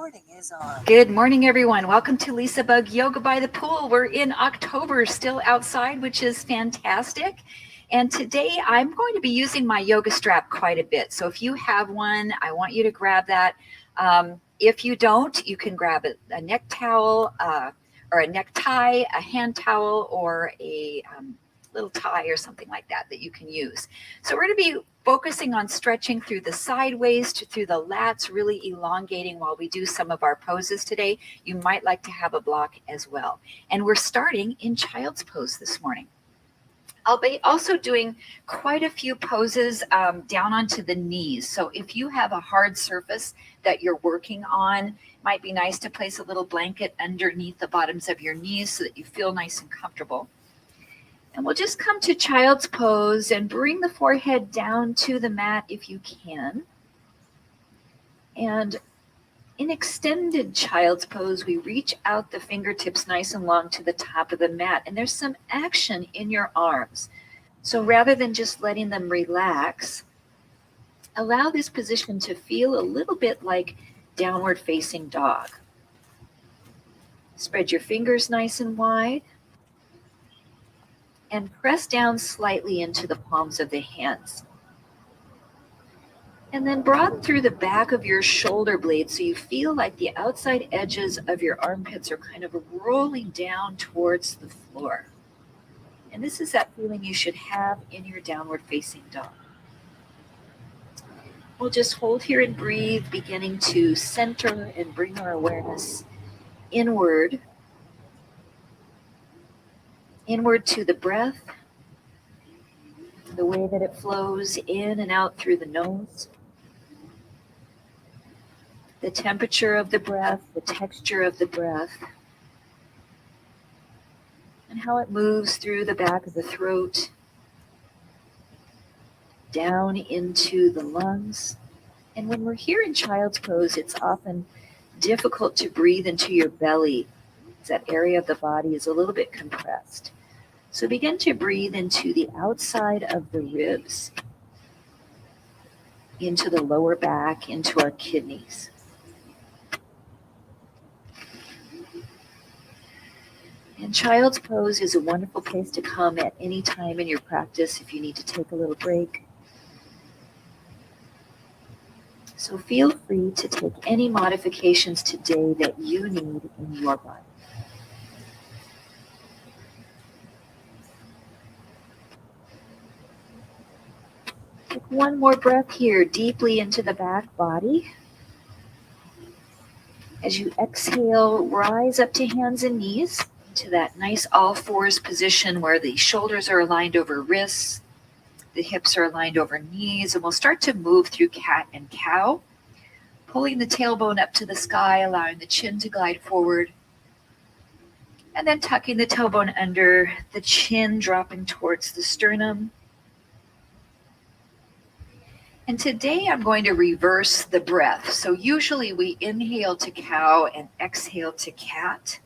Recording is on. Good morning, everyone. Welcome to LisaBug Yoga by the Pool. We're in October, still outside, which is fantastic. And today I'm going to be using my yoga strap quite a bit. So if you have one, I want you to grab that. If you don't, you can grab a neck towel or a necktie, a hand towel, or a little tie or something like that that you can use. So we're going to be focusing on stretching through the sideways to through the lats, really elongating while we do some of our poses today. You might like to have a block as well. And we're starting in child's pose this morning. I'll be also doing quite a few poses down onto the knees. So if you have a hard surface that you're working on, it might be nice to place a little blanket underneath the bottoms of your knees so that you feel nice and comfortable. And we'll just come to child's pose and bring the forehead down to the mat if you can. And in extended child's pose, we reach out the fingertips nice and long to the top of the mat. And there's some action in your arms. So rather than just letting them relax, allow this position to feel a little bit like downward facing dog. Spread your fingers nice and wide. And press down slightly into the palms of the hands. And then broaden through the back of your shoulder blades so you feel like the outside edges of your armpits are kind of rolling down towards the floor. And this is that feeling you should have in your downward facing dog. We'll just hold here and breathe, beginning to center and bring our awareness inward to the breath, the way that it flows in and out through the nose, the temperature of the breath, the texture of the breath, and how it moves through the back of the throat, down into the lungs. And when we're here in child's pose, it's often difficult to breathe into your belly. That area of the body is a little bit compressed. So begin to breathe into the outside of the ribs, into the lower back, into our kidneys. And child's pose is a wonderful place to come at any time in your practice if you need to take a little break. So feel free to take any modifications today that you need in your body. Take one more breath here, deeply into the back body. As you exhale, rise up to hands and knees, to that nice all fours position where the shoulders are aligned over wrists, the hips are aligned over knees, and we'll start to move through cat and cow, pulling the tailbone up to the sky, allowing the chin to glide forward, and then tucking the tailbone under, the chin dropping towards the sternum. And today I'm going to reverse the breath. So usually we inhale to cow and exhale to cat.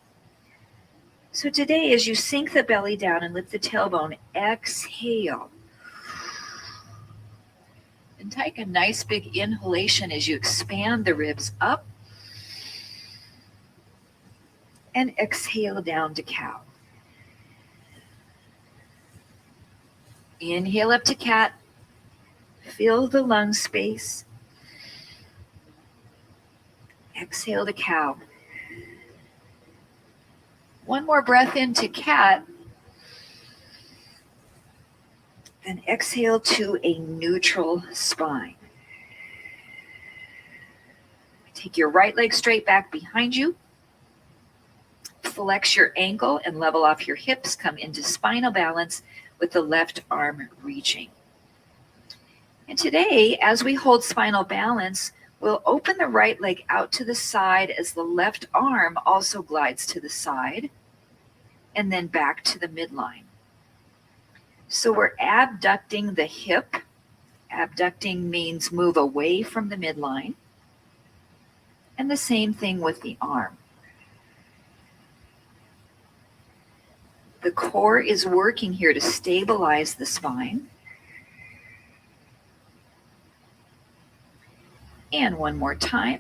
So today, as you sink the belly down and lift the tailbone, exhale. And take a nice big inhalation as you expand the ribs up. And exhale down to cow. Inhale up to cat. Fill the lung space. Exhale to cow. One more breath into cat. Then exhale to a neutral spine. Take your right leg straight back behind you. Flex your ankle and level off your hips. Come into spinal balance with the left arm reaching. And today, as we hold spinal balance, we'll open the right leg out to the side as the left arm also glides to the side and then back to the midline. So we're abducting the hip. Abducting means move away from the midline. And the same thing with the arm. The core is working here to stabilize the spine. And one more time.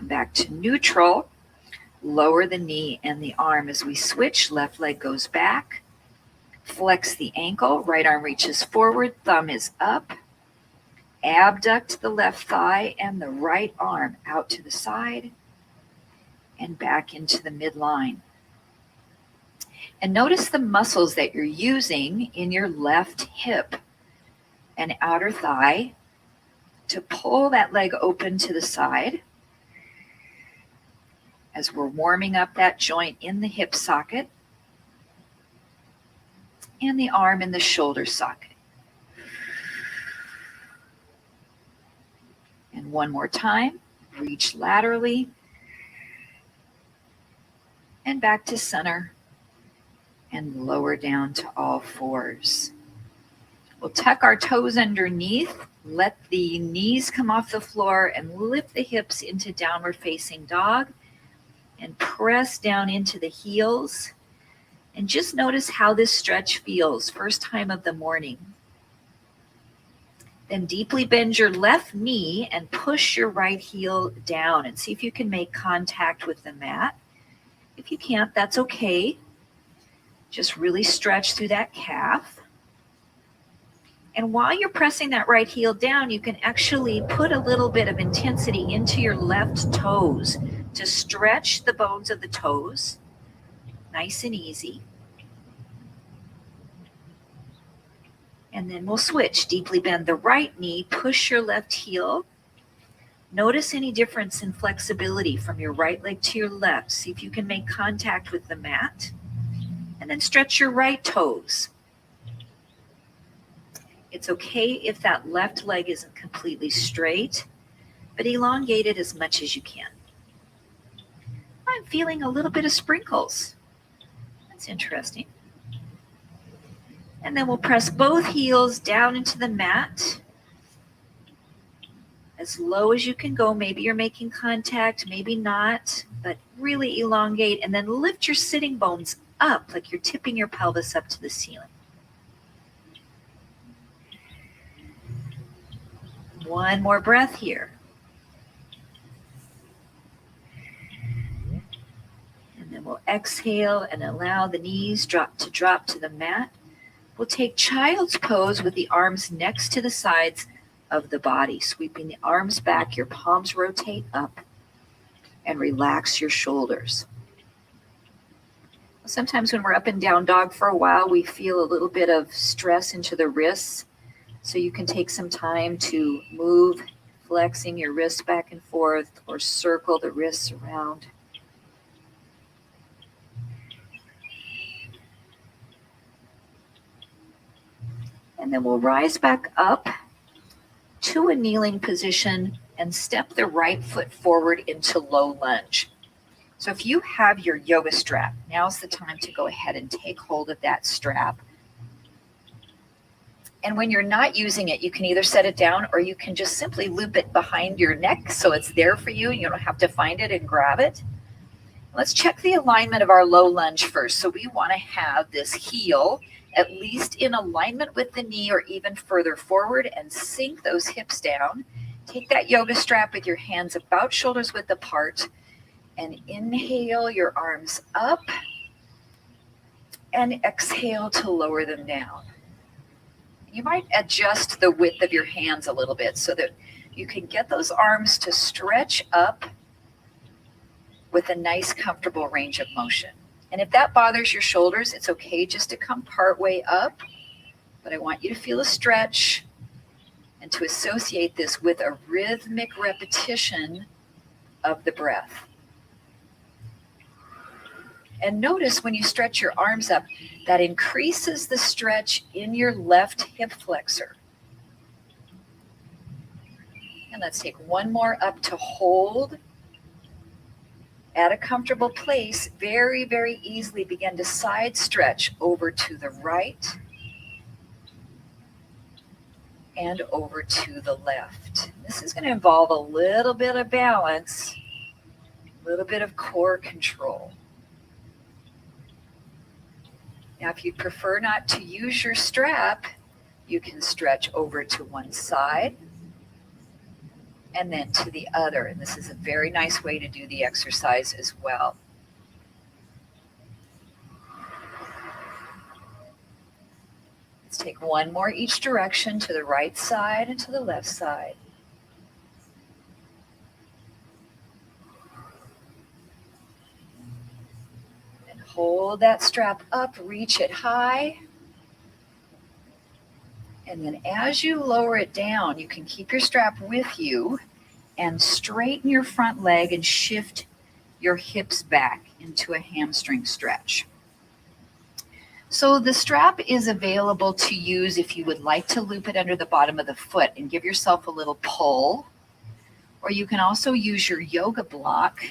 back to neutral. Lower the knee and the arm as we switch. Left leg goes back. Flex the ankle. Right arm reaches forward. Thumb is up. Abduct the left thigh and the right arm out to the side and back into the midline. And notice the muscles that you're using in your left hip and outer thigh to pull that leg open to the side as we're warming up that joint in the hip socket and the arm in the shoulder socket. And one more time, reach laterally and back to center and lower down to all fours. We'll tuck our toes underneath, let the knees come off the floor and lift the hips into downward facing dog and press down into the heels. And just notice how this stretch feels first time of the morning. Then deeply bend your left knee and push your right heel down and see if you can make contact with the mat. If you can't, that's okay. Just really stretch through that calf. And while you're pressing that right heel down, you can actually put a little bit of intensity into your left toes to stretch the bones of the toes. Nice and easy. And then we'll switch. Deeply bend the right knee, push your left heel. Notice any difference in flexibility from your right leg to your left. See if you can make contact with the mat. And then stretch your right toes. It's okay if that left leg isn't completely straight, but elongate it as much as you can. I'm feeling a little bit of sprinkles. That's interesting. And then we'll press both heels down into the mat. As low as you can go. Maybe you're making contact, maybe not, but really elongate and then lift your sitting bones up like you're tipping your pelvis up to the ceiling. One more breath here. And then we'll exhale and allow the knees drop to the mat. We'll take child's pose with the arms next to the sides of the body, sweeping the arms back, your palms rotate up, and relax your shoulders. Sometimes when we're up and down dog for a while, we feel a little bit of stress into the wrists. So you can take some time to move, flexing your wrists back and forth or circle the wrists around. And then we'll rise back up to a kneeling position and step the right foot forward into low lunge. So if you have your yoga strap, now's the time to go ahead and take hold of that strap. And when you're not using it, you can either set it down or you can just simply loop it behind your neck so it's there for you and you don't have to find it and grab it. Let's check the alignment of our low lunge first. So we want to have this heel at least in alignment with the knee or even further forward and sink those hips down. Take that yoga strap with your hands about shoulders width apart and inhale your arms up and exhale to lower them down. You might adjust the width of your hands a little bit so that you can get those arms to stretch up with a nice, comfortable range of motion. And if that bothers your shoulders, it's okay just to come part way up. But I want you to feel a stretch and to associate this with a rhythmic repetition of the breath. And notice when you stretch your arms up, that increases the stretch in your left hip flexor. And let's take one more up to hold. At a comfortable place, very, very easily begin to side stretch over to the right and over to the left. This is going to involve a little bit of balance, a little bit of core control. Now, if you prefer not to use your strap, you can stretch over to one side and then to the other. And this is a very nice way to do the exercise as well. Let's take one more each direction, to the right side and to the left side. And hold that strap up, reach it high. And then as you lower it down, you can keep your strap with you and straighten your front leg and shift your hips back into a hamstring stretch. So the strap is available to use if you would like to loop it under the bottom of the foot and give yourself a little pull. Or you can also use your yoga block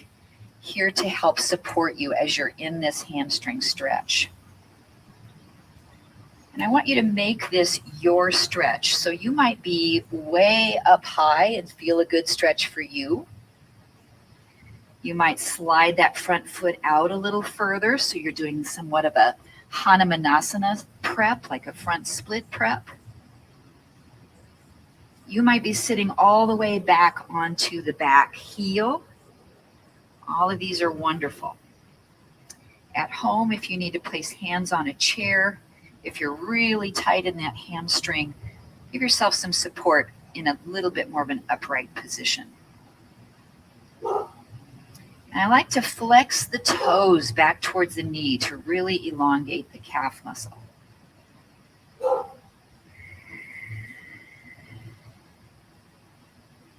here to help support you as you're in this hamstring stretch. And I want you to make this your stretch. So you might be way up high and feel a good stretch for you. You might slide that front foot out a little further, so you're doing somewhat of a Hanumanasana prep, like a front split prep. You might be sitting all the way back onto the back heel. All of these are wonderful. At home, if you need to place hands on a chair, if you're really tight in that hamstring, give yourself some support in a little bit more of an upright position. And I like to flex the toes back towards the knee to really elongate the calf muscle.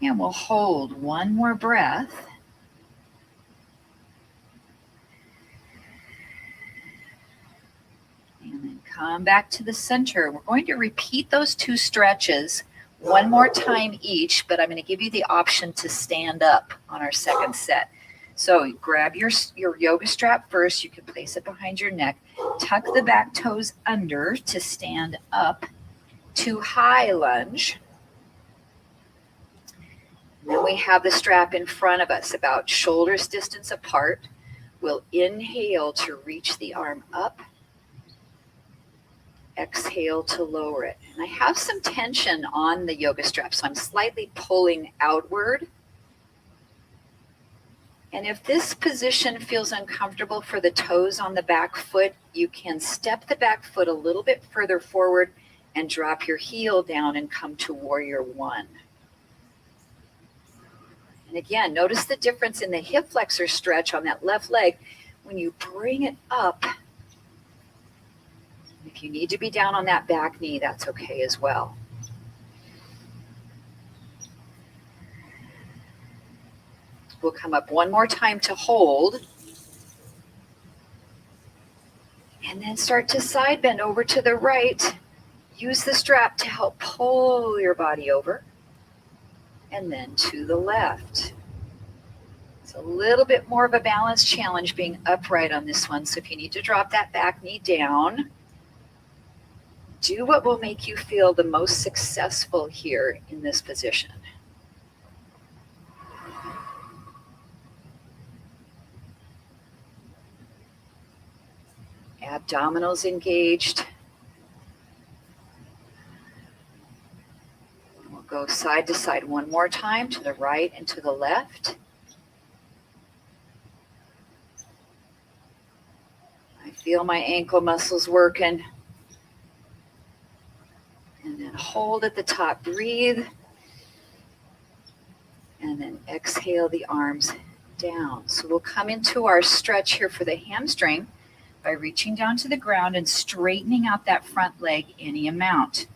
And we'll hold one more breath. And then come back to the center. We're going to repeat those two stretches one more time each, but I'm going to give you the option to stand up on our second set. So grab your yoga strap first. You can place it behind your neck. Tuck the back toes under to stand up to high lunge. And then we have the strap in front of us, about shoulders distance apart. We'll inhale to reach the arm up. Exhale to lower it. And I have some tension on the yoga strap, so I'm slightly pulling outward. And if this position feels uncomfortable for the toes on the back foot, you can step the back foot a little bit further forward and drop your heel down and come to warrior one. And again, notice the difference in the hip flexor stretch on that left leg. When you bring it up, if you need to be down on that back knee, that's okay as well. We'll come up one more time to hold. And then start to side bend over to the right. Use the strap to help pull your body over. And then to the left. It's a little bit more of a balance challenge being upright on this one. So if you need to drop that back knee down, do what will make you feel the most successful here in this position. Abdominals engaged. We'll go side to side one more time, to the right and to the left. I feel my ankle muscles working. And then hold at the top, breathe. And then exhale the arms down. So we'll come into our stretch here for the hamstring by reaching down to the ground and straightening out that front leg any amount.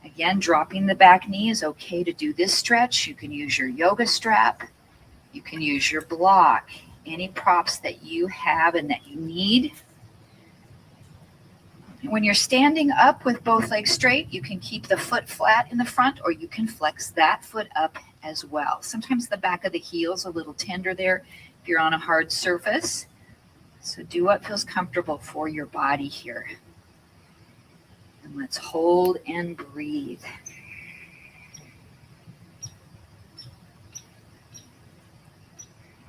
Again, dropping the back knee is okay to do this stretch. You can use your yoga strap. You can use your block, any props that you have and that you need. When you're standing up with both legs straight, you can keep the foot flat in the front, or you can flex that foot up as well. Sometimes the back of the heel is a little tender there if you're on a hard surface. So do what feels comfortable for your body here. And let's hold and breathe.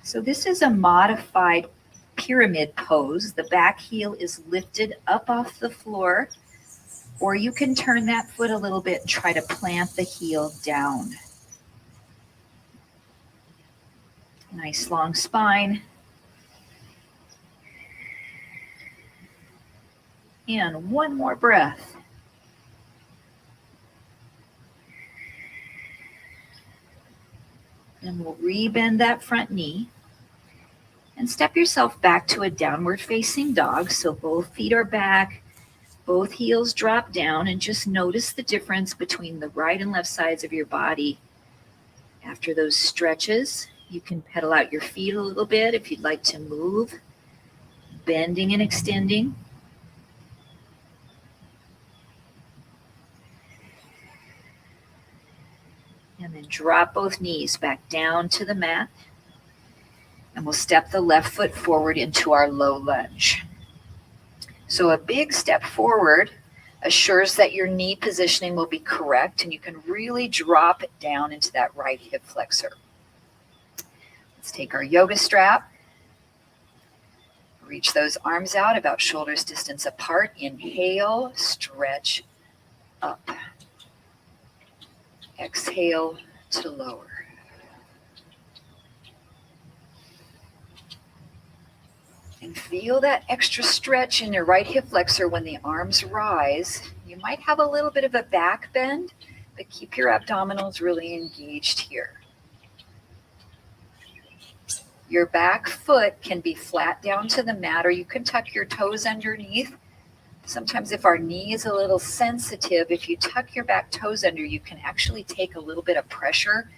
So this is a modified pyramid pose. The back heel is lifted up off the floor, or you can turn that foot a little bit and try to plant the heel down. Nice long spine. And one more breath. And we'll rebend that front knee and step yourself back to a downward facing dog. So both feet are back, both heels drop down, and just notice the difference between the right and left sides of your body. After those stretches, you can pedal out your feet a little bit if you'd like to move, bending and extending. And then drop both knees back down to the mat. And we'll step the left foot forward into our low lunge. So a big step forward assures that your knee positioning will be correct and you can really drop it down into that right hip flexor. Let's take our yoga strap. Reach those arms out about shoulders distance apart. Inhale, stretch up. Exhale to lower. And feel that extra stretch in your right hip flexor when the arms rise. You might have a little bit of a back bend, but keep your abdominals really engaged here. Your back foot can be flat down to the mat, or you can tuck your toes underneath. Sometimes if our knee is a little sensitive, if you tuck your back toes under, you can actually take a little bit of pressure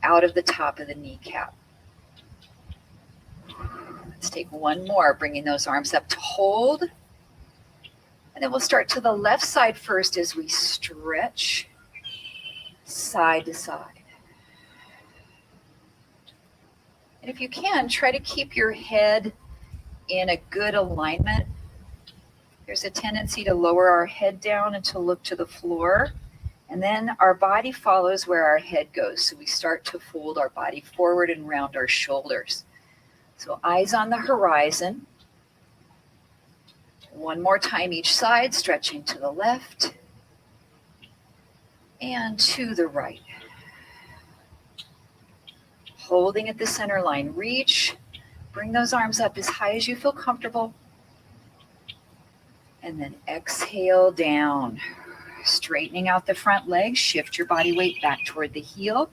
out of the top of the kneecap. Let's take one more, bringing those arms up to hold. And then we'll start to the left side first as we stretch side to side. And if you can, try to keep your head in a good alignment. There's a tendency to lower our head down and to look to the floor. And then our body follows where our head goes. So we start to fold our body forward and round our shoulders. So eyes on the horizon. One more time each side, stretching to the left and to the right. Holding at the center line. Reach, bring those arms up as high as you feel comfortable. And then exhale down. Straightening out the front leg, shift your body weight back toward the heel.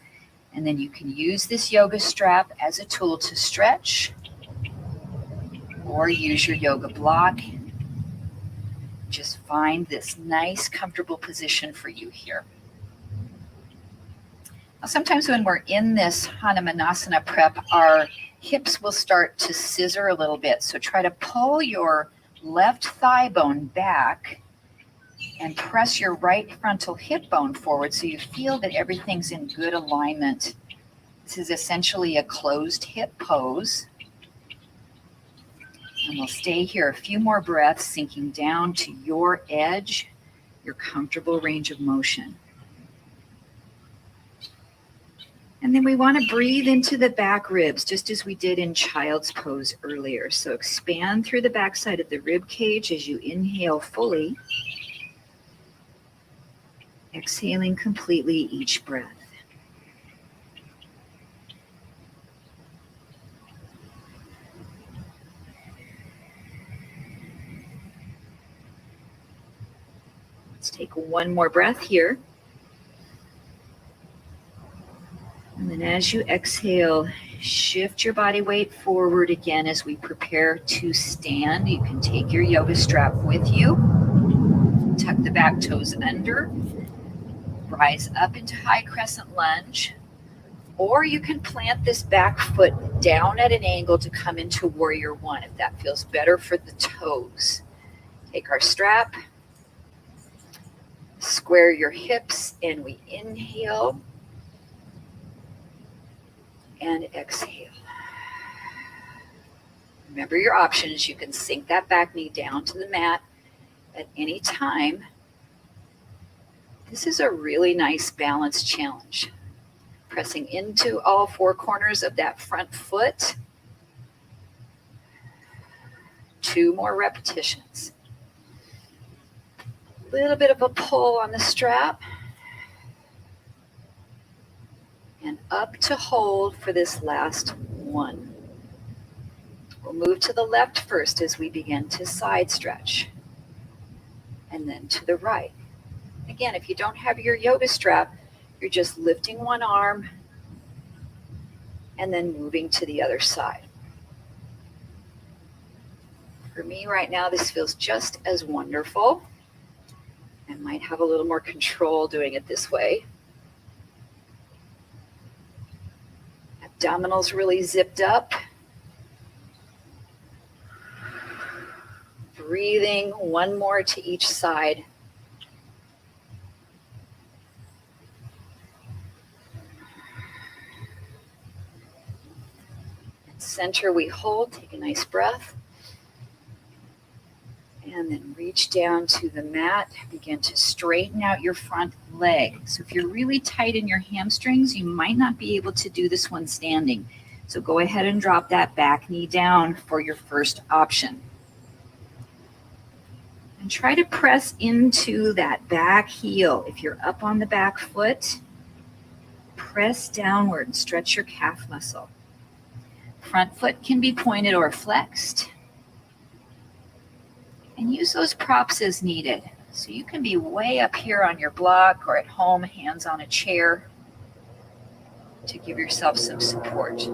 And then you can use this yoga strap as a tool to stretch or use your yoga block. Just find this nice, comfortable position for you here. Now, sometimes when we're in this Hanumanasana prep, our hips will start to scissor a little bit. So try to pull your left thigh bone back and press your right frontal hip bone forward so you feel that everything's in good alignment. This is essentially a closed hip pose. And we'll stay here a few more breaths, sinking down to your edge, your comfortable range of motion. And then we want to breathe into the back ribs, just as we did in child's pose earlier. So expand through the backside of the rib cage as you inhale fully. Exhaling completely each breath. Let's take one more breath here. And then as you exhale, shift your body weight forward again as we prepare to stand. You can take your yoga strap with you. Tuck the back toes under. Rise up into high crescent lunge, or you can plant this back foot down at an angle to come into warrior one if that feels better for the toes. Take our strap, square your hips, and we inhale and exhale. Remember your options. You can sink that back knee down to the mat at any time. This is a really nice balance challenge. Pressing into all four corners of that front foot. 2 more repetitions. A little bit of a pull on the strap. And up to hold for this last 1. We'll move to the left first as we begin to side stretch, and then to the right. Again, if you don't have your yoga strap, you're just lifting one arm and then moving to the other side. For me right now, this feels just as wonderful. I might have a little more control doing it this way. Abdominals really zipped up. Breathing one more to each side. And center, we hold. Take a nice breath. And then reach down to the mat. Begin to straighten out your front leg. So if you're really tight in your hamstrings, you might not be able to do this one standing. So go ahead and drop that back knee down for your first option. And try to press into that back heel. If you're up on the back foot, press downward and stretch your calf muscle. Front foot can be pointed or flexed. And use those props as needed. So you can be way up here on your block or at home, hands on a chair, to give yourself some support.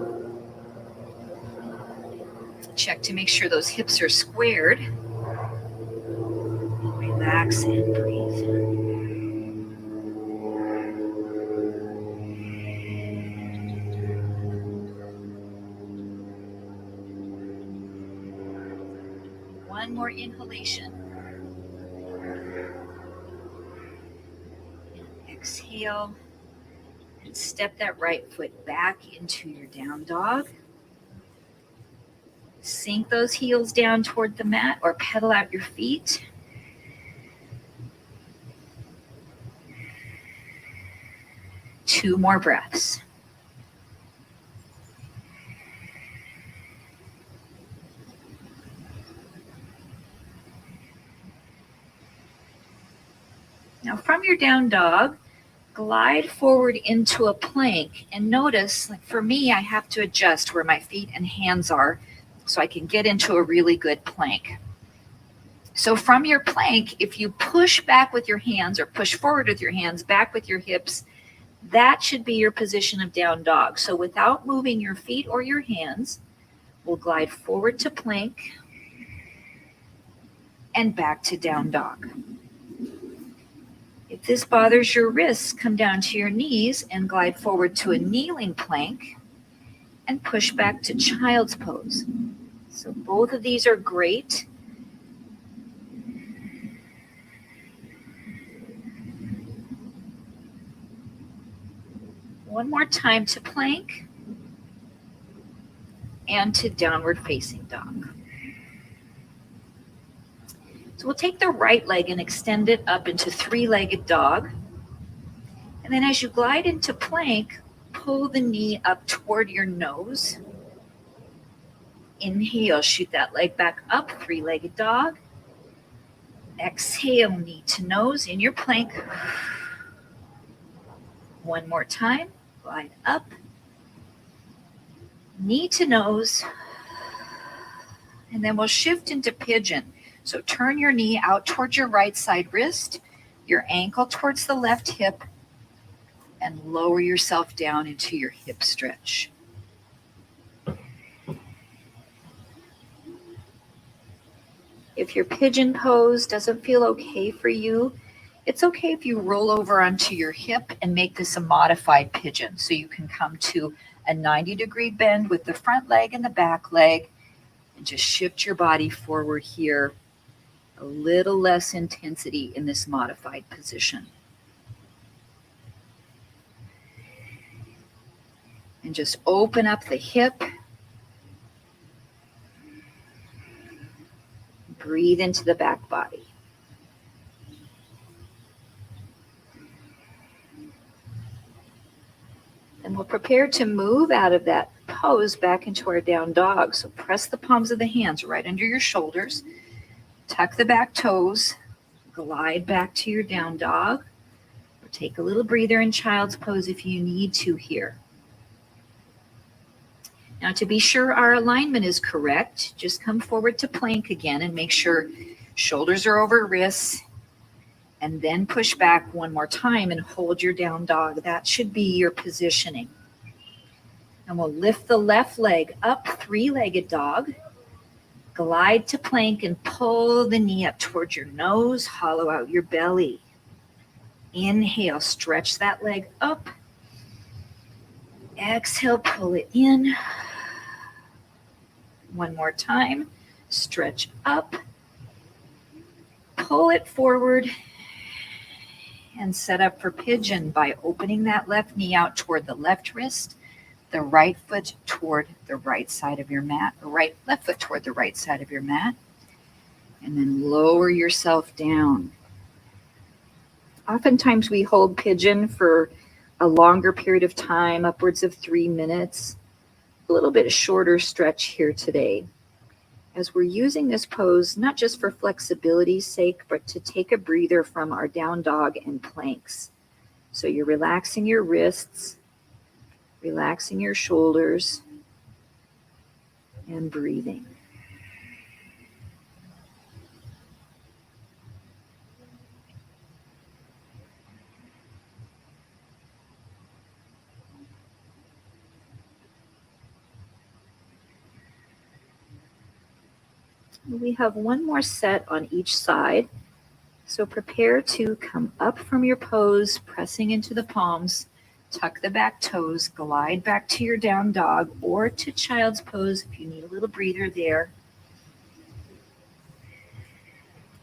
Check to make sure those hips are squared. Relax and breathe. One more inhalation. And exhale. And step that right foot back into your down dog. Sink those heels down toward the mat or pedal out your feet. Two more breaths. Now from your down dog, glide forward into a plank and notice, like for me, I have to adjust where my feet and hands are so I can get into a really good plank. So from your plank, if you push back with your hands or push forward with your hands, back with your hips, that should be your position of down dog. So without moving your feet or your hands, we'll glide forward to plank and back to down dog. If this bothers your wrists, come down to your knees and glide forward to a kneeling plank and push back to child's pose. So both of these are great. One more time to plank and to downward facing dog. So we'll take the right leg and extend it up into three-legged dog. And then as you glide into plank, pull the knee up toward your nose. Inhale, shoot that leg back up, three-legged dog. Exhale, knee to nose in your plank. One more time, glide up. Knee to nose. And then we'll shift into pigeon. So turn your knee out towards your right side wrist, your ankle towards the left hip, and lower yourself down into your hip stretch. If your pigeon pose doesn't feel okay for you, it's okay if you roll over onto your hip and make this a modified pigeon. So you can come to a 90-degree bend with the front leg and the back leg, and just shift your body forward here. A little less intensity in this modified position. And just open up the hip. Breathe into the back body. And we'll prepare to move out of that pose back into our down dog. So press the palms of the hands right under your shoulders. Tuck the back toes. Glide back to your down dog. Or take a little breather in child's pose if you need to here. Now, to be sure our alignment is correct, just come forward to plank again and make sure shoulders are over wrists, and then push back one more time and hold your down dog. That should be your positioning. And we'll lift the left leg up, three-legged dog. Glide to plank and pull the knee up towards your nose, hollow out your belly. Inhale, stretch that leg up. Exhale, pull it in. One more time, stretch up. Pull it forward and set up for pigeon by opening that left knee out toward the left wrist, the right foot toward the right side of your mat, the left foot toward the right side of your mat, and then lower yourself down. Oftentimes we hold pigeon for a longer period of time, upwards of 3 minutes. A little bit shorter stretch here today, as we're using this pose not just for flexibility's sake, but to take a breather from our down dog and planks. So you're relaxing your wrists, relaxing your shoulders, and breathing. We have one more set on each side. So prepare to come up from your pose, pressing into the palms, tuck the back toes, glide back to your down dog or to child's pose if you need a little breather there.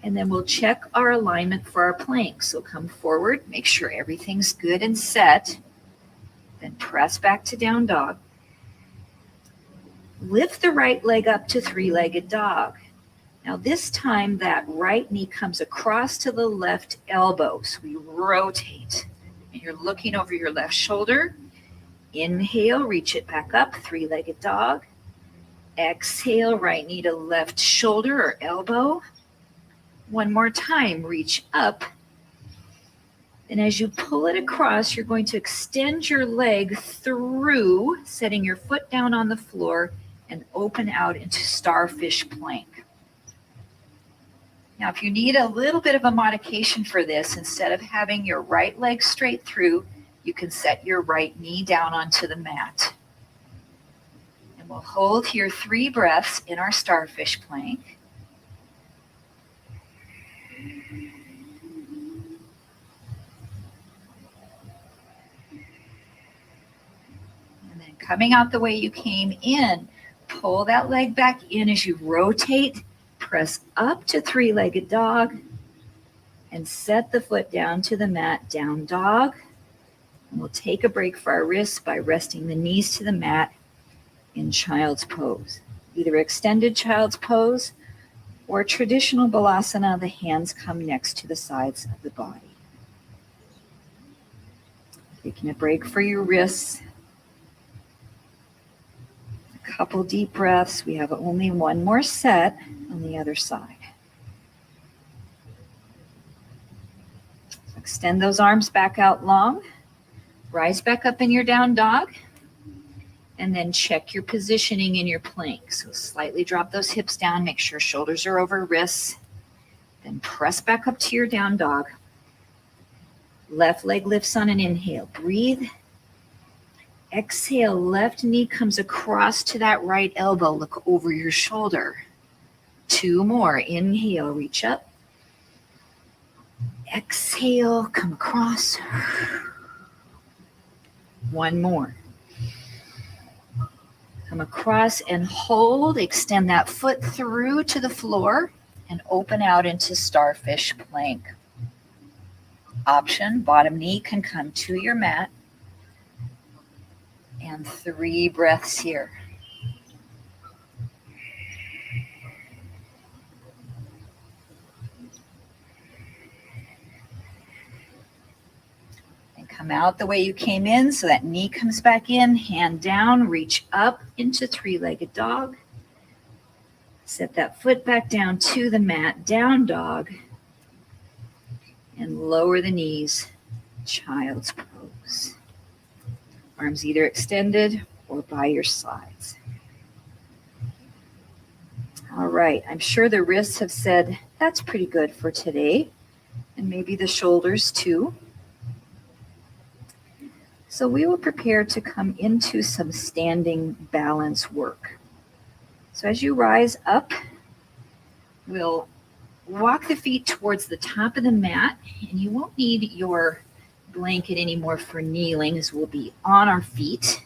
And then we'll check our alignment for our plank. So come forward, make sure everything's good and set. Then press back to down dog. Lift the right leg up to three-legged dog. Now this time that right knee comes across to the left elbow. So we rotate and you're looking over your left shoulder. Inhale, reach it back up, three-legged dog. Exhale, right knee to left shoulder or elbow. One more time, reach up. And as you pull it across, you're going to extend your leg through, setting your foot down on the floor and open out into Starfish Plank. Now, if you need a little bit of a modification for this, instead of having your right leg straight through, you can set your right knee down onto the mat. And we'll hold here 3 breaths in our Starfish Plank. And then coming out the way you came in, pull that leg back in as you rotate. Press up to three-legged dog and set the foot down to the mat, down dog. And we'll take a break for our wrists by resting the knees to the mat in child's pose. Either extended child's pose or traditional balasana, the hands come next to the sides of the body. Taking a break for your wrists. Couple deep breaths. We have only one more set on the other side. Extend those arms back out long. Rise back up in your down dog. And then check your positioning in your plank. So slightly drop those hips down. Make sure shoulders are over wrists. Then press back up to your down dog. Left leg lifts on an inhale. Breathe. Exhale, left knee comes across to that right elbow. Look over your shoulder. 2 more. Inhale, reach up. Exhale, come across. 1 more. Come across and hold. Extend that foot through to the floor and open out into Starfish Plank. Option, bottom knee can come to your mat. And 3 breaths here. And come out the way you came in, so that knee comes back in, hand down, reach up into three-legged dog. Set that foot back down to the mat, down dog. And lower the knees, child's pose. Arms either extended or by your sides. All right, I'm sure the wrists have said, that's pretty good for today, and maybe the shoulders too. So we will prepare to come into some standing balance work. So as you rise up, we'll walk the feet towards the top of the mat, and you won't need your blanket anymore for kneeling, as we'll be on our feet.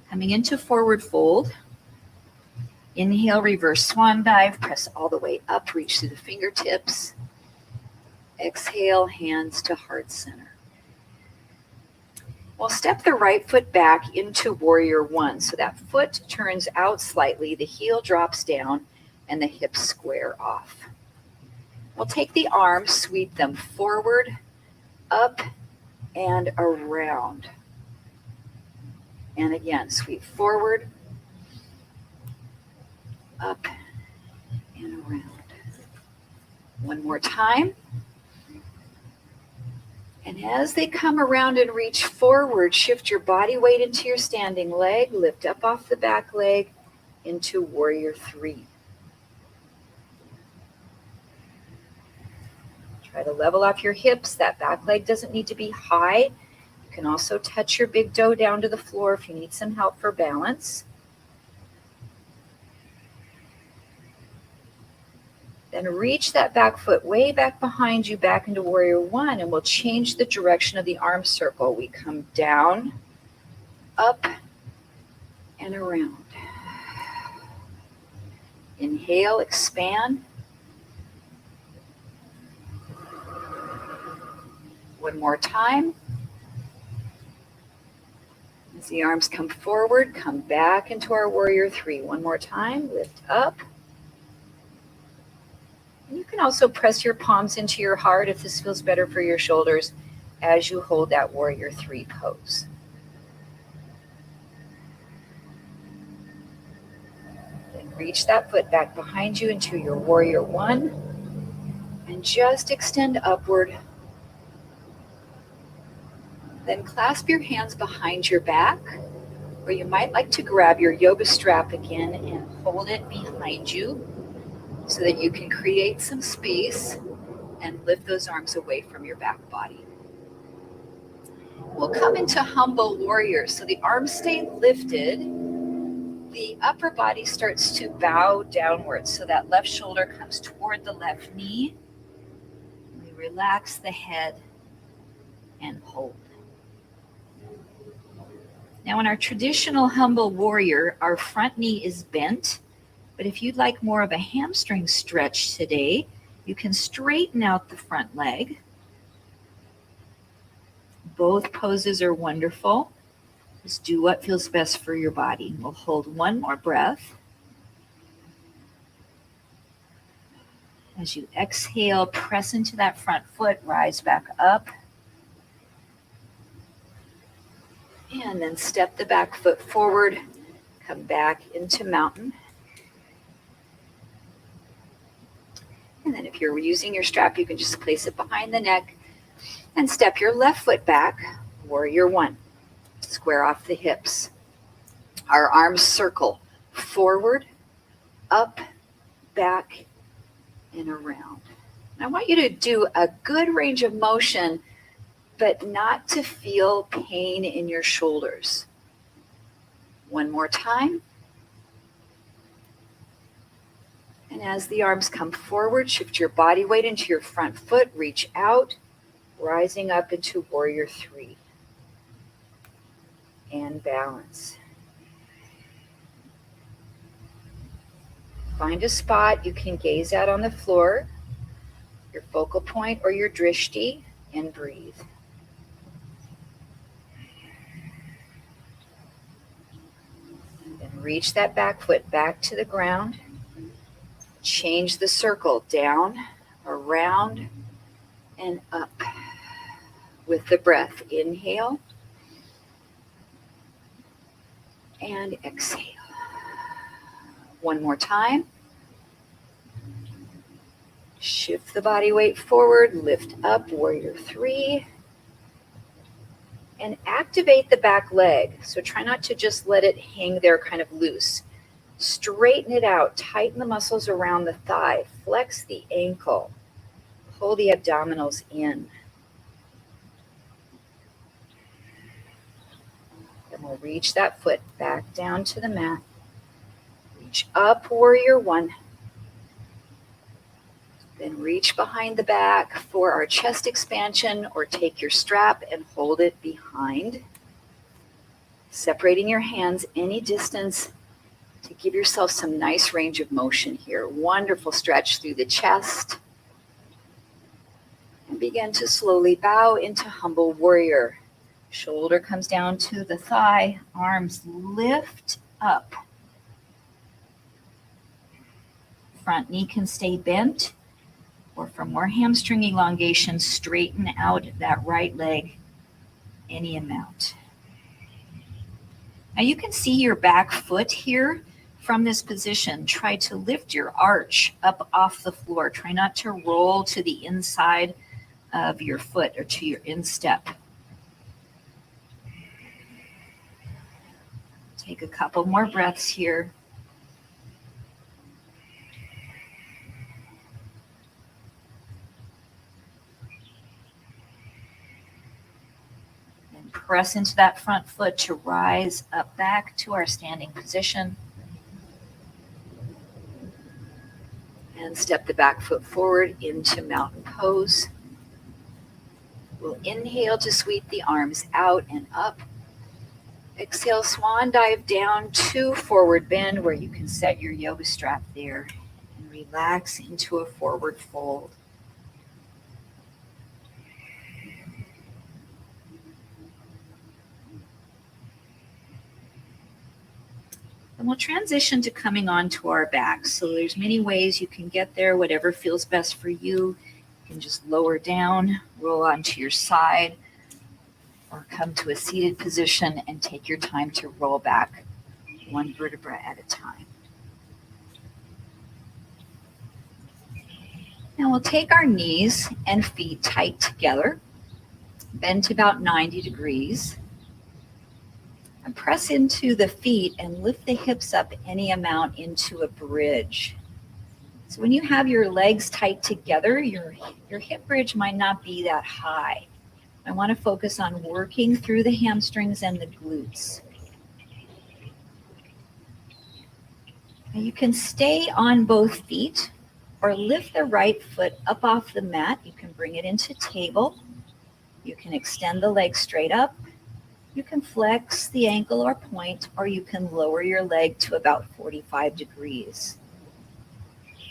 Coming into forward fold. Inhale, reverse swan dive, press all the way up, reach through the fingertips. Exhale, hands to heart center. We'll step the right foot back into warrior one. So that foot turns out slightly, the heel drops down, and the hips square off. We'll take the arms, sweep them forward, up, and around. And again, sweep forward, up, and around. One more time. And as they come around and reach forward, shift your body weight into your standing leg, lift up off the back leg into warrior three. Try to level off your hips. That back leg doesn't need to be high. You can also touch your big toe down to the floor if you need some help for balance. Then reach that back foot way back behind you, back into warrior one, and we'll change the direction of the arm circle. We come down, up, and around. Inhale, expand. One more time. As the arms come forward, come back into our warrior three. One more time, lift up. You can also press your palms into your heart if this feels better for your shoulders as you hold that warrior three pose. Then reach that foot back behind you into your warrior one and just extend upward. Then clasp your hands behind your back, or you might like to grab your yoga strap again and hold it behind you, so that you can create some space and lift those arms away from your back body. We'll come into humble warrior. So the arms stay lifted. The upper body starts to bow downwards. So that left shoulder comes toward the left knee. We relax the head and hold. Now in our traditional humble warrior, our front knee is bent. But if you'd like more of a hamstring stretch today, you can straighten out the front leg. Both poses are wonderful. Just do what feels best for your body. We'll hold one more breath. As you exhale, press into that front foot, rise back up. And then step the back foot forward, come back into mountain. And then if you're using your strap, you can just place it behind the neck and step your left foot back, warrior one. Square off the hips. Our arms circle forward, up, back, and around. I want you to do a good range of motion, but not to feel pain in your shoulders. One more time. And as the arms come forward, shift your body weight into your front foot, reach out, rising up into warrior three. And balance. Find a spot you can gaze at on the floor, your focal point or your drishti, and breathe. Then reach that back foot back to the ground. Change the circle down, around, and up. With the breath, inhale and exhale. One more time. Shift the body weight forward, lift up, warrior three. And activate the back leg. So try not to just let it hang there kind of loose. Straighten it out. Tighten the muscles around the thigh. Flex the ankle. Pull the abdominals in. Then we'll reach that foot back down to the mat. Reach up, warrior one. Then reach behind the back for our chest expansion, or take your strap and hold it behind. Separating your hands any distance to give yourself some nice range of motion here. Wonderful stretch through the chest. And begin to slowly bow into humble warrior. Shoulder comes down to the thigh, arms lift up. Front knee can stay bent, or for more hamstring elongation, straighten out that right leg any amount. Now you can see your back foot here from this position. Try to lift your arch up off the floor. Try not to roll to the inside of your foot or to your instep. Take a couple more breaths here. And press into that front foot to rise up back to our standing position. And step the back foot forward into mountain pose. We'll inhale to sweep the arms out and up. Exhale, swan dive down to forward bend, where you can set your yoga strap there and relax into a forward fold. And we'll transition to coming onto our backs. So there's many ways you can get there, whatever feels best for you. You can just lower down, roll onto your side, or come to a seated position and take your time to roll back one vertebra at a time. Now we'll take our knees and feet tight together, bend to about 90 degrees, and press into the feet and lift the hips up any amount into a bridge. So when you have your legs tight together, your hip bridge might not be that high. I want to focus on working through the hamstrings and the glutes. Now you can stay on both feet or lift the right foot up off the mat. You can bring it into table. You can extend the leg straight up. You can flex the ankle or point, or you can lower your leg to about 45 degrees.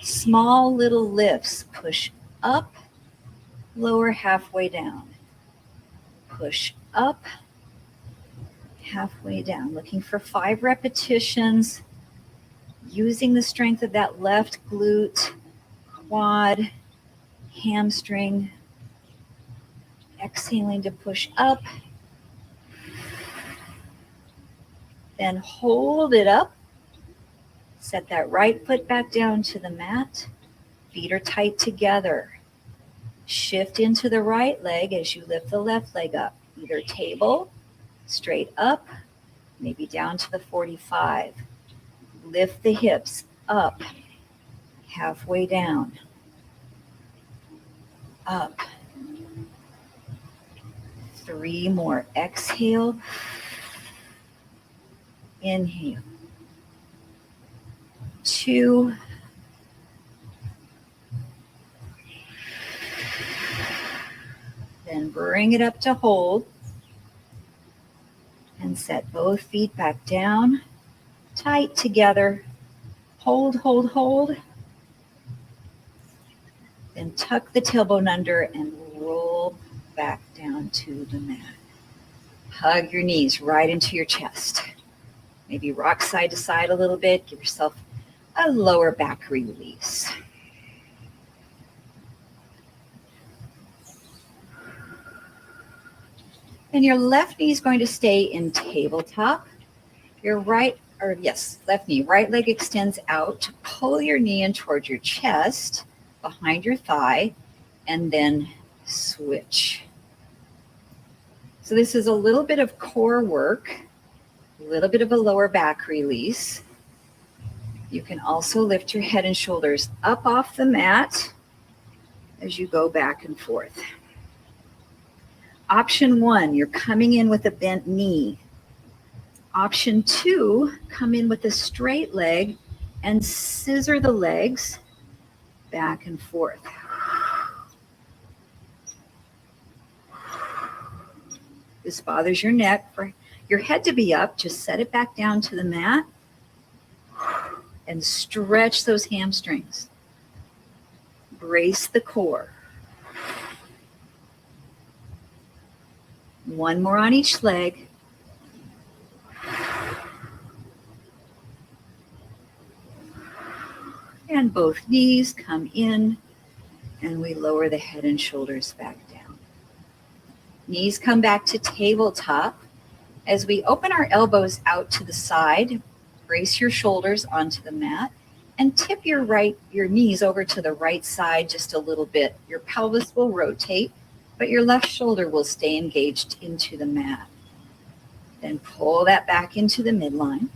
Small little lifts. Push up, lower halfway down. Push up, halfway down. Looking for 5 repetitions, using the strength of that left glute, quad, hamstring. Exhaling to push up. Then hold it up. Set that right foot back down to the mat. Feet are tight together. Shift into the right leg as you lift the left leg up. Either table, straight up, maybe down to the 45. Lift the hips up, halfway down, up. 3 more. Exhale, inhale. 2. Then bring it up to hold. And set both feet back down, tight together. Hold, hold, hold. Then tuck the tailbone under and roll back down to the mat. Hug your knees right into your chest. Maybe rock side to side a little bit. Give yourself a lower back release. And your left knee is going to stay in tabletop. Your left knee, right leg extends out. Pull your knee in towards your chest, behind your thigh, and then switch. So this is a little bit of core work, a little bit of a lower back release. You can also lift your head and shoulders up off the mat as you go back and forth. Option 1, you're coming in with a bent knee. Option 2, come in with a straight leg and scissor the legs back and forth. This bothers your neck. For your head to be up, just set it back down to the mat and stretch those hamstrings. Brace the core. One more on each leg. And both knees come in, and we lower the head and shoulders back down. Knees come back to tabletop. As we open our elbows out to the side, brace your shoulders onto the mat and tip your knees over to the right side just a little bit. Your pelvis will rotate, but your left shoulder will stay engaged into the mat. Then pull that back into the midline.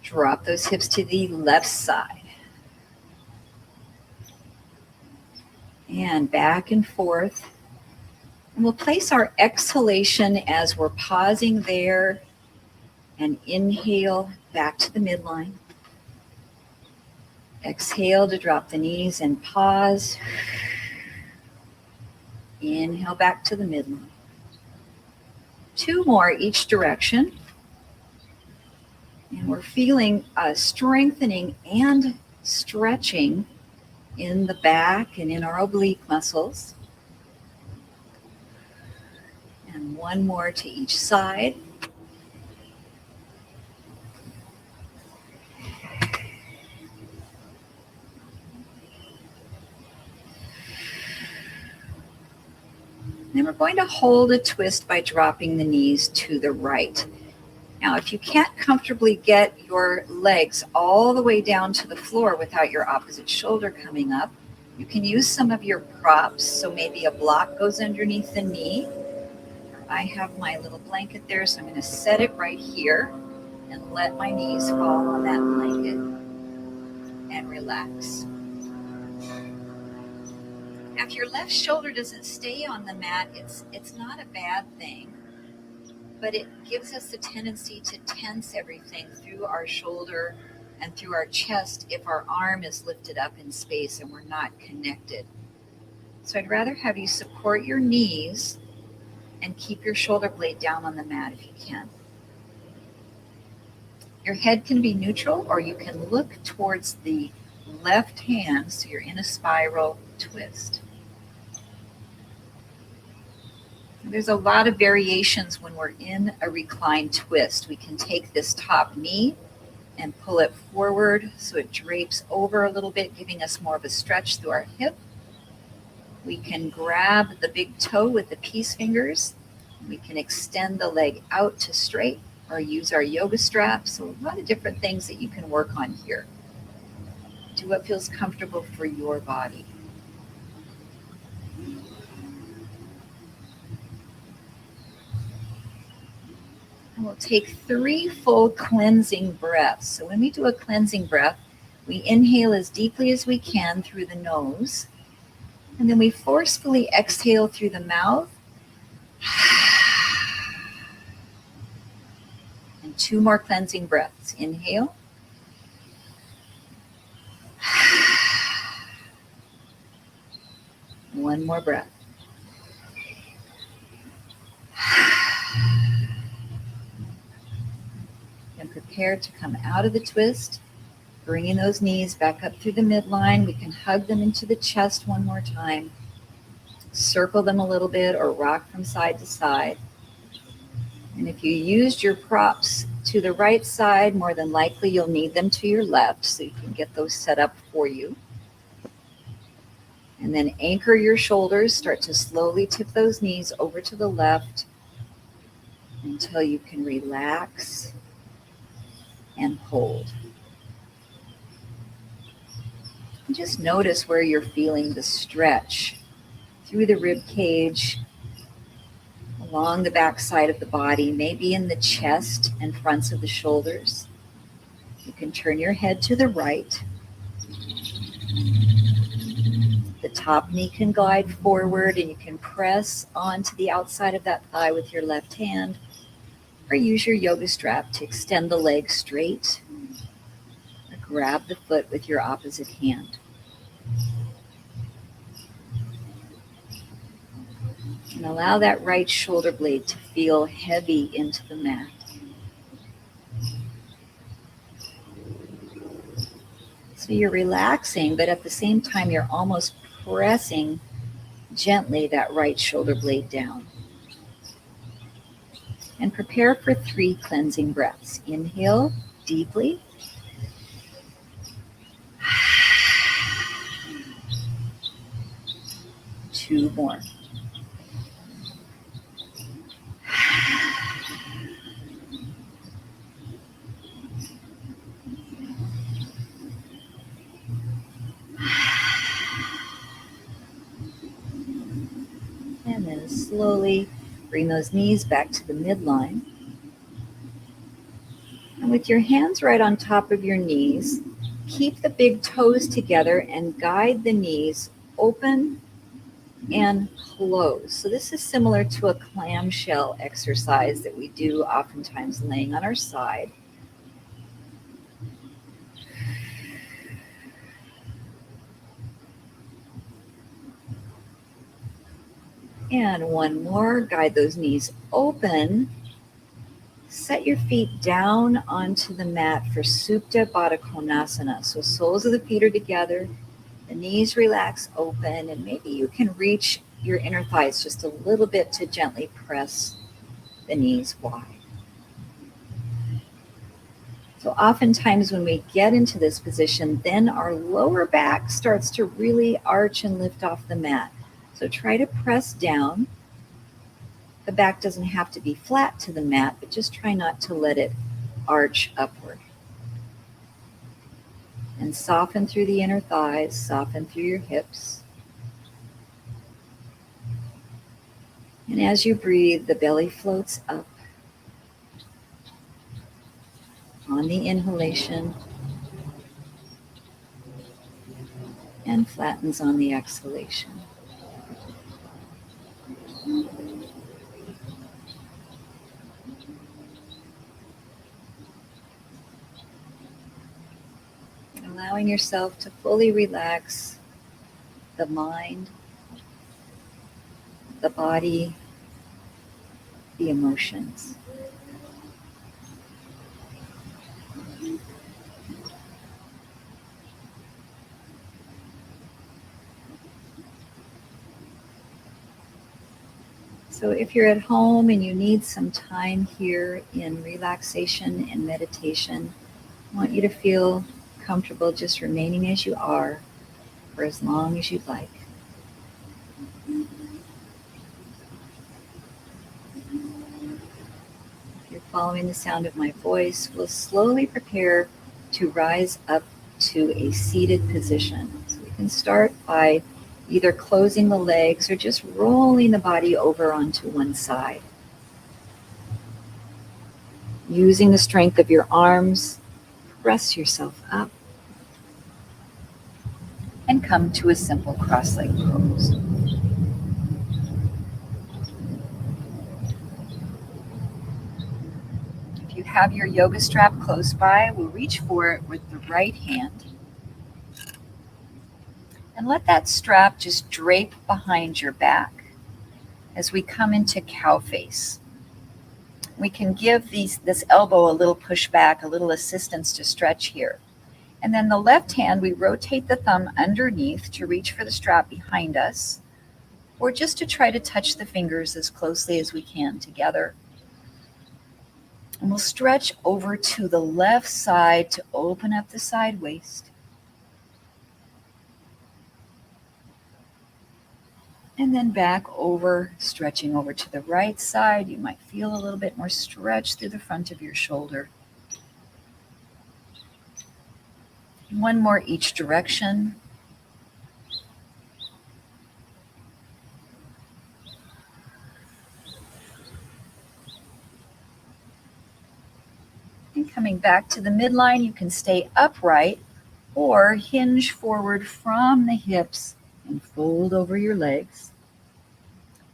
Drop those hips to the left side. And back and forth. And we'll place our exhalation as we're pausing there and inhale back to the midline. Exhale to drop the knees and pause. Inhale back to the midline. 2 more each direction. And we're feeling a strengthening and stretching in the back and in our oblique muscles. And 1 more to each side. Then we're going to hold a twist by dropping the knees to the right. Now, if you can't comfortably get your legs all the way down to the floor without your opposite shoulder coming up, you can use some of your props. So maybe a block goes underneath the knee. I have my little blanket there, so I'm going to set it right here and let my knees fall on that blanket and relax. Now, if your left shoulder doesn't stay on the mat, it's not a bad thing, but it gives us the tendency to tense everything through our shoulder and through our chest if our arm is lifted up in space and we're not connected. So I'd rather have you support your knees and keep your shoulder blade down on the mat if you can. Your head can be neutral, or you can look towards the left hand so you're in a spiral twist. There's a lot of variations when we're in a reclined twist. We can take this top knee and pull it forward so it drapes over a little bit, giving us more of a stretch through our hip. We can grab the big toe with the peace fingers. We can extend the leg out to straight or use our yoga strap. So a lot of different things that you can work on here. Do what feels comfortable for your body. And we'll take 3 full cleansing breaths. So when we do a cleansing breath, we inhale as deeply as we can through the nose. And then we forcefully exhale through the mouth. And 2 more cleansing breaths. Inhale. One more breath. And prepare to come out of the twist, bringing those knees back up through the midline. We can hug them into the chest one more time. Circle them a little bit or rock from side to side. And if you used your props to the right side, more than likely you'll need them to your left, so you can get those set up for you. And then anchor your shoulders. Start to slowly tip those knees over to the left until you can relax and hold. And just notice where you're feeling the stretch through the rib cage, along the back side of the body, maybe in the chest and fronts of the shoulders. You can turn your head to the right. The top knee can glide forward, and you can press onto the outside of that thigh with your left hand, or use your yoga strap to extend the leg straight, or grab the foot with your opposite hand. And allow that right shoulder blade to feel heavy into the mat. So you're relaxing, but at the same time, you're almost pressing gently that right shoulder blade down. And prepare for 3 cleansing breaths. Inhale deeply. 2 more. And then slowly bring those knees back to the midline. And with your hands right on top of your knees, keep the big toes together and guide the knees open and close. So this is similar to a clamshell exercise that we do oftentimes laying on our side. And one more, guide those knees open. Set your feet down onto the mat for Supta Baddha Konasana. So soles of the feet are together, the knees relax open, and maybe you can reach your inner thighs just a little bit to gently press the knees wide. So oftentimes when we get into this position, then our lower back starts to really arch and lift off the mat. So try to press down. The back doesn't have to be flat to the mat, but just try not to let it arch upward. And soften through the inner thighs, soften through your hips. And as you breathe, the belly floats up on the inhalation and flattens on the exhalation. Allowing yourself to fully relax the mind, the body, the emotions. So if you're at home and you need some time here in relaxation and meditation, I want you to feel comfortable just remaining as you are for as long as you'd like. If you're following the sound of my voice, we'll slowly prepare to rise up to a seated position. So we can start by either closing the legs or just rolling the body over onto one side. Using the strength of your arms, press yourself up and come to a simple cross-legged pose. If you have your yoga strap close by, we'll reach for it with the right hand. And let that strap just drape behind your back as we come into cow face. We can give this elbow a little push back, a little assistance to stretch here. And then the left hand, we rotate the thumb underneath to reach for the strap behind us, or just to try to touch the fingers as closely as we can together. And we'll stretch over to the left side to open up the side waist. And then back over, stretching over to the right side. You might feel a little bit more stretch through the front of your shoulder. One more each direction. again, coming back to the midline, you can stay upright or hinge forward from the hips and fold over your legs.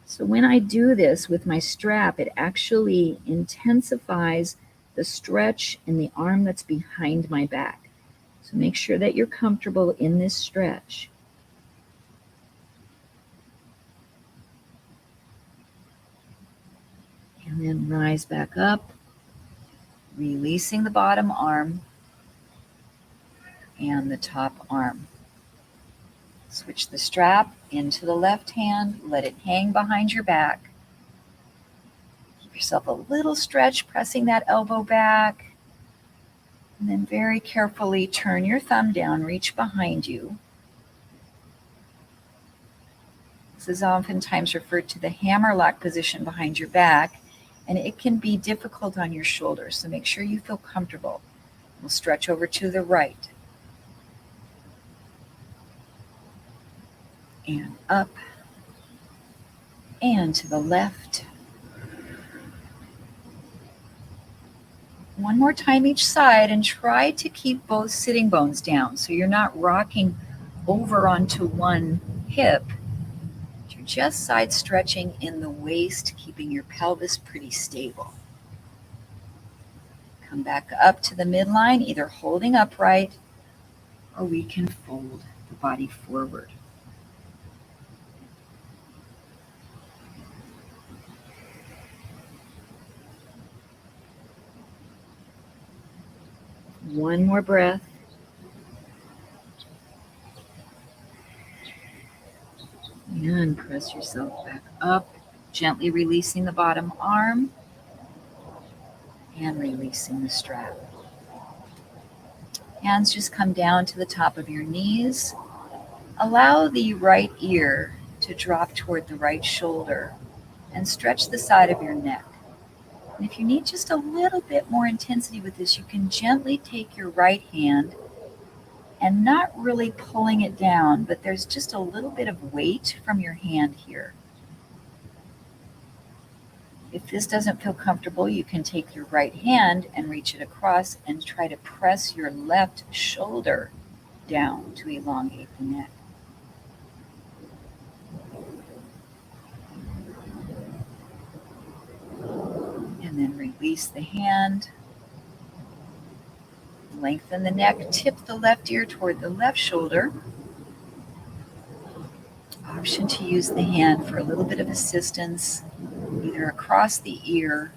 So when I do this with my strap, it actually intensifies the stretch in the arm that's behind my back. So make sure that you're comfortable in this stretch. And then rise back up, releasing the bottom arm and the top arm. Switch the strap into the left hand, let it hang behind your back. Give yourself a little stretch, pressing that elbow back. And then very carefully turn your thumb down, reach behind you. This is oftentimes referred to the hammerlock position behind your back, and it can be difficult on your shoulders, so make sure you feel comfortable. We'll stretch over to the right. And up, and to the left. One more time each side, and try to keep both sitting bones down so you're not rocking over onto one hip. You're just side stretching in the waist, keeping your pelvis pretty stable. Come back up to the midline, either holding upright or we can fold the body forward. One more breath. And press yourself back up, gently releasing the bottom arm and releasing the strap. Hands just come down to the top of your knees. Allow the right ear to drop toward the right shoulder and stretch the side of your neck. And if you need just a little bit more intensity with this, you can gently take your right hand and not really pulling it down, but there's just a little bit of weight from your hand here. If this doesn't feel comfortable, you can take your right hand and reach it across and try to press your left shoulder down to elongate the neck. And then release the hand. Lengthen the neck, tip the left ear toward the left shoulder. Option to use the hand for a little bit of assistance, either across the ear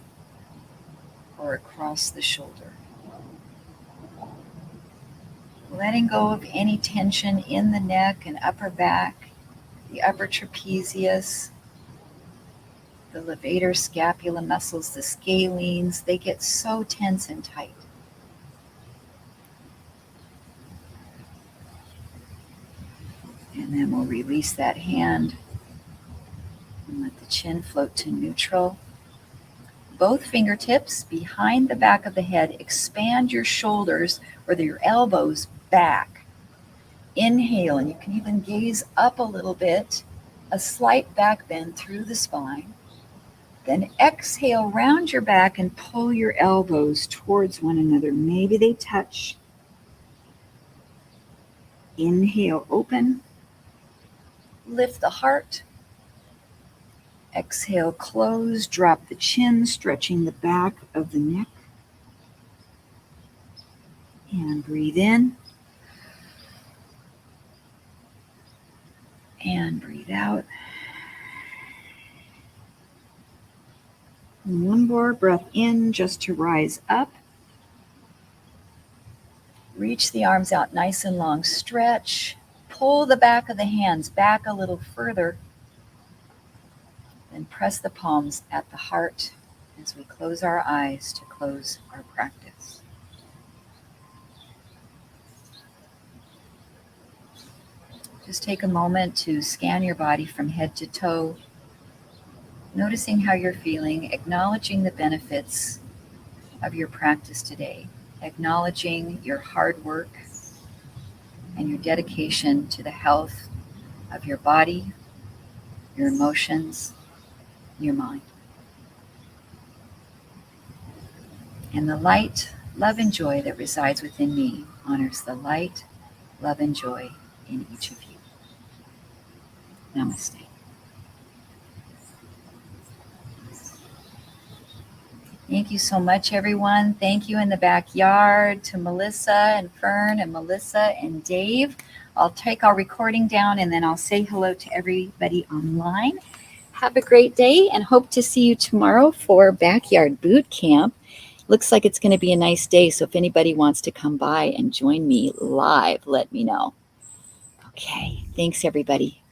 or across the shoulder. Letting go of any tension in the neck and upper back, the upper trapezius, the levator scapula muscles, the scalenes, they get so tense and tight. And then we'll release that hand and let the chin float to neutral. Both fingertips behind the back of the head. Expand your shoulders or your elbows back. Inhale, and you can even gaze up a little bit, a slight back bend through the spine. Then exhale, round your back and pull your elbows towards one another. Maybe they touch. Inhale, open. Lift the heart. Exhale, close, drop the chin, stretching the back of the neck. And breathe in. And breathe out. And one more breath in just to rise up. Reach the arms out nice and long. Stretch. Pull the back of the hands back a little further. Then press the palms at the heart as we close our eyes to close our practice. Just take a moment to scan your body from head to toe, noticing how you're feeling, acknowledging the benefits of your practice today, acknowledging your hard work and your dedication to the health of your body, your emotions, your mind. And the light love and joy that resides within me honors the light, love, and joy in each of you. Namaste. Thank you so much, everyone. Thank you in the backyard to Melissa and Fern and Melissa and Dave. I'll take our recording down and then I'll say hello to everybody online. Have a great day and hope to see you tomorrow for Backyard Boot Camp. Looks like it's going to be a nice day, so if anybody wants to come by and join me live, let me know. Okay, thanks everybody.